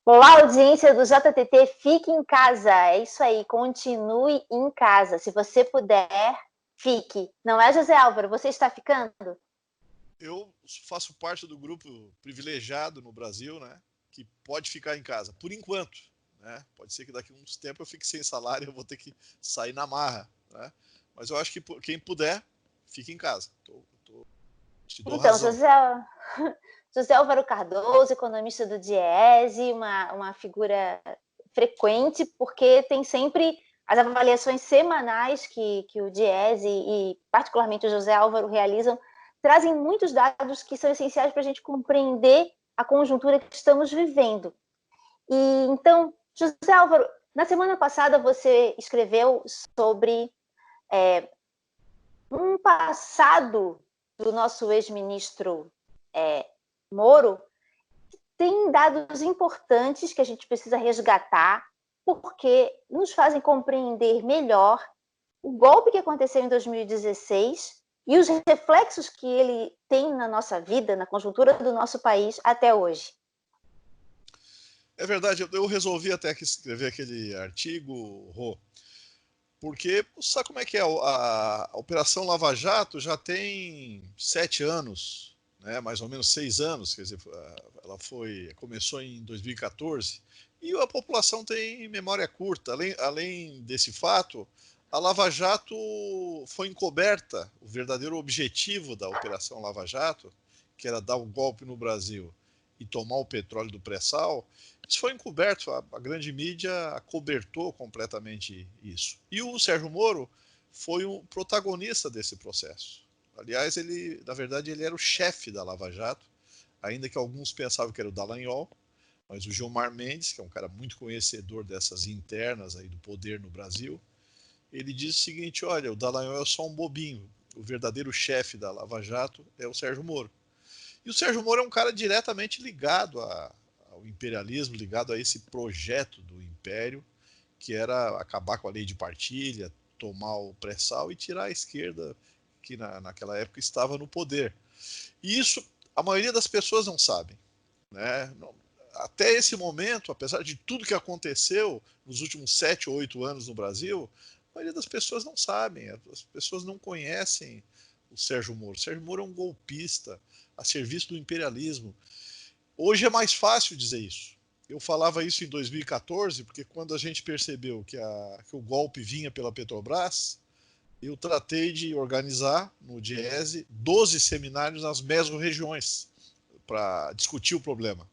Olá, audiência do JTT, fique em casa, é isso aí, continue em casa, se você puder, fique. Não é, José Álvaro, você está ficando? Eu faço parte do grupo privilegiado no Brasil, né, que pode ficar em casa, por enquanto, né? Pode ser que daqui a uns tempos eu fique sem salário e eu vou ter que sair na marra, né? Mas eu acho que quem puder, fique em casa. Te dou Então, razão. José Álvaro Cardoso, economista do Diese, uma figura frequente, porque tem sempre as avaliações semanais que o Diese e particularmente o José Álvaro realizam, trazem muitos dados que são essenciais para a gente compreender a conjuntura que estamos vivendo. E então, José Álvaro, na semana passada você escreveu sobre um passado do nosso ex-ministro Moro, tem dados importantes que a gente precisa resgatar, porque nos fazem compreender melhor o golpe que aconteceu em 2016 e os reflexos que ele tem na nossa vida, na conjuntura do nosso país até hoje. É verdade, eu resolvi até que escrever aquele artigo, Rô, porque sabe como é que é? A Operação Lava Jato já tem 7 anos, né? Mais ou menos 6 anos, quer dizer, ela começou em 2014, e a população tem memória curta. Além desse fato, a Lava Jato foi encoberta, o verdadeiro objetivo da Operação Lava Jato, que era dar um golpe no Brasil e tomar o petróleo do pré-sal. Isso foi encoberto, a grande mídia acobertou completamente isso. E o Sérgio Moro foi o protagonista desse processo. Aliás, na verdade, ele era o chefe da Lava Jato, ainda que alguns pensavam que era o Dallagnol, mas o Gilmar Mendes, que é um cara muito conhecedor dessas internas aí do poder no Brasil, ele disse o seguinte: olha, o Dallagnol é só um bobinho, o verdadeiro chefe da Lava Jato é o Sérgio Moro. E o Sérgio Moro é um cara diretamente ligado ao imperialismo, ligado a esse projeto do império, que era acabar com a lei de partilha, tomar o pré-sal e tirar a esquerda, que naquela época estava no poder. E isso a maioria das pessoas não sabem, né? Até esse momento, apesar de tudo que aconteceu nos últimos 7 ou 8 anos no Brasil, a maioria das pessoas não sabem, as pessoas não conhecem o Sérgio Moro. O Sérgio Moro é um golpista a serviço do imperialismo. Hoje é mais fácil dizer isso. Eu falava isso em 2014, porque quando a gente percebeu que o golpe vinha pela Petrobras, eu tratei de organizar no Diese 12 seminários nas mesorregiões para discutir o problema,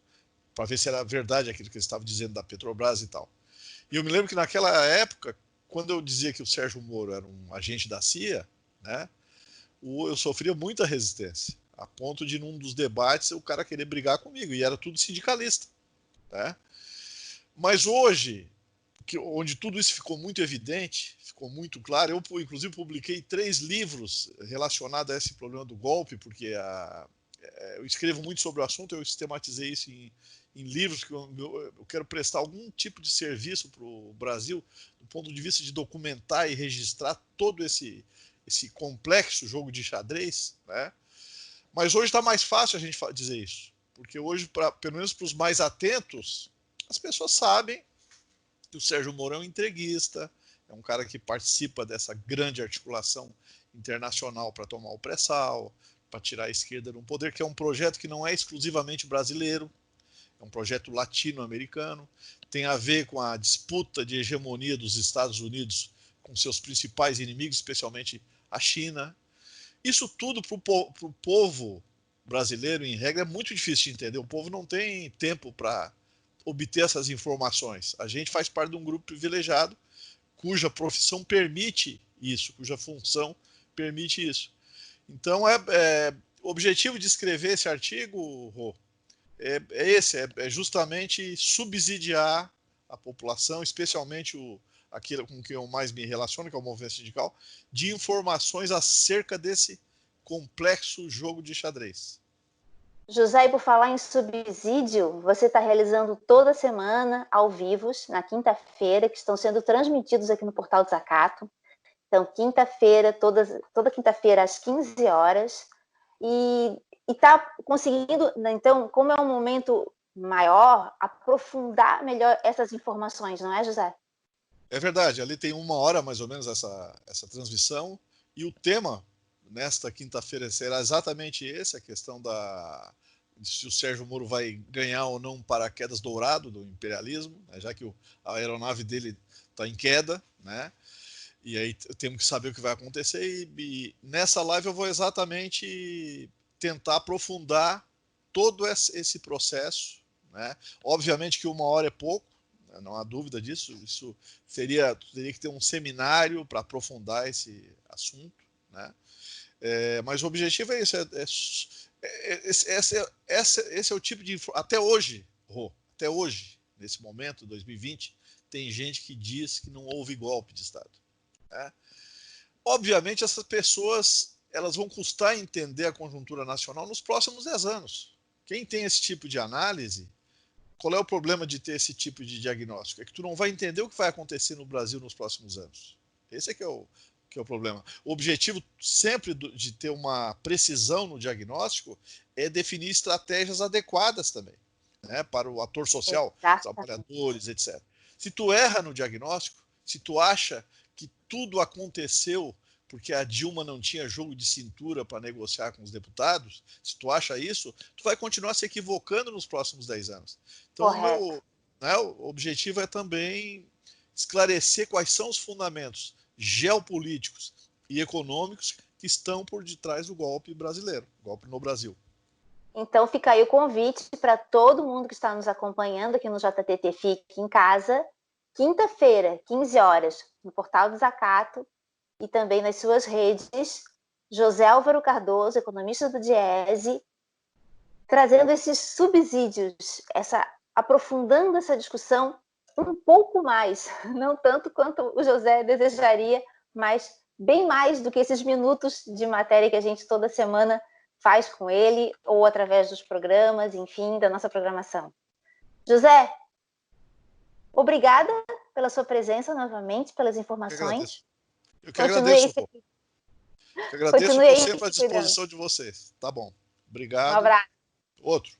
para ver se era verdade aquilo que eles estavam dizendo da Petrobras e tal. E eu me lembro que naquela época, quando eu dizia que o Sérgio Moro era um agente da CIA, né, eu sofria muita resistência, a ponto de, num dos debates, o cara querer brigar comigo, e era tudo sindicalista. Né? Mas hoje, onde tudo isso ficou muito evidente, ficou muito claro, eu, inclusive, publiquei 3 livros relacionados a esse problema do golpe, porque eu escrevo muito sobre o assunto, eu sistematizei isso em livros, que eu quero prestar algum tipo de serviço para o Brasil, do ponto de vista de documentar e registrar todo esse complexo jogo de xadrez, né? Mas hoje está mais fácil a gente dizer isso, porque hoje, pelo menos para os mais atentos, as pessoas sabem que o Sérgio Moro é um entreguista, é um cara que participa dessa grande articulação internacional para tomar o pré-sal, para tirar a esquerda do poder, que é um projeto que não é exclusivamente brasileiro, é um projeto latino-americano, tem a ver com a disputa de hegemonia dos Estados Unidos com seus principais inimigos, especialmente a China. Isso tudo para o povo brasileiro, em regra, é muito difícil de entender. O povo não tem tempo para obter essas informações. A gente faz parte de um grupo privilegiado, cuja profissão permite isso, cuja função permite isso. Então, o objetivo de escrever esse artigo, Rô, é justamente subsidiar a população, especialmente aquilo com quem eu mais me relaciono, que é o movimento sindical, de informações acerca desse complexo jogo de xadrez. José, e por falar em subsídio, você está realizando toda semana ao vivo, na quinta-feira, que estão sendo transmitidos aqui no Portal Desacato. Então, quinta-feira, toda quinta-feira, às 15 horas. E está conseguindo, então, como é um momento maior, aprofundar melhor essas informações, não é, José? É verdade, ali tem 1 hora mais ou menos essa transmissão, e o tema nesta quinta-feira será exatamente esse, a questão se o Sérgio Moro vai ganhar ou não um paraquedas dourado do imperialismo, né, já que a aeronave dele está em queda, né? E aí temos que saber o que vai acontecer, e nessa live eu vou exatamente tentar aprofundar todo esse processo, né? Obviamente que 1 hora é pouco, né? Não há dúvida disso. Isso teria que ter um seminário para aprofundar esse assunto, né? Mas o objetivo é isso. Esse é o tipo de... Até hoje, até hoje, nesse momento, 2020, tem gente que diz que não houve golpe de Estado, né? Obviamente, essas pessoas elas vão custar entender a conjuntura nacional nos próximos 10 anos. Quem tem esse tipo de análise, qual é o problema de ter esse tipo de diagnóstico? É que tu não vai entender o que vai acontecer no Brasil nos próximos anos. Esse é que é o problema. O objetivo sempre de ter uma precisão no diagnóstico é definir estratégias adequadas também, né, para o ator social, Exatamente. trabalhadores, etc. Se tu erra no diagnóstico, se tu acha que tudo aconteceu porque a Dilma não tinha jogo de cintura para negociar com os deputados, se tu acha isso, tu vai continuar se equivocando nos próximos 10 anos. Então, Correto. o objetivo é também esclarecer quais são os fundamentos geopolíticos e econômicos que estão por detrás do golpe brasileiro, golpe no Brasil. Então fica aí o convite para todo mundo que está nos acompanhando aqui no JTT Fique em Casa, quinta-feira, 15 horas, no Portal do Zacato e também nas suas redes, José Álvaro Cardoso, economista do Diese, trazendo esses subsídios, aprofundando essa discussão um pouco mais, não tanto quanto o José desejaria, mas bem mais do que esses minutos de matéria que a gente toda semana faz com ele, ou através dos programas, enfim, da nossa programação. José, obrigada pela sua presença novamente, pelas informações. Eu que agradeço, Rô. Eu agradeço e estou sempre à cuidando. disposição de vocês. Tá bom. Um Obrigado. abraço. Outro.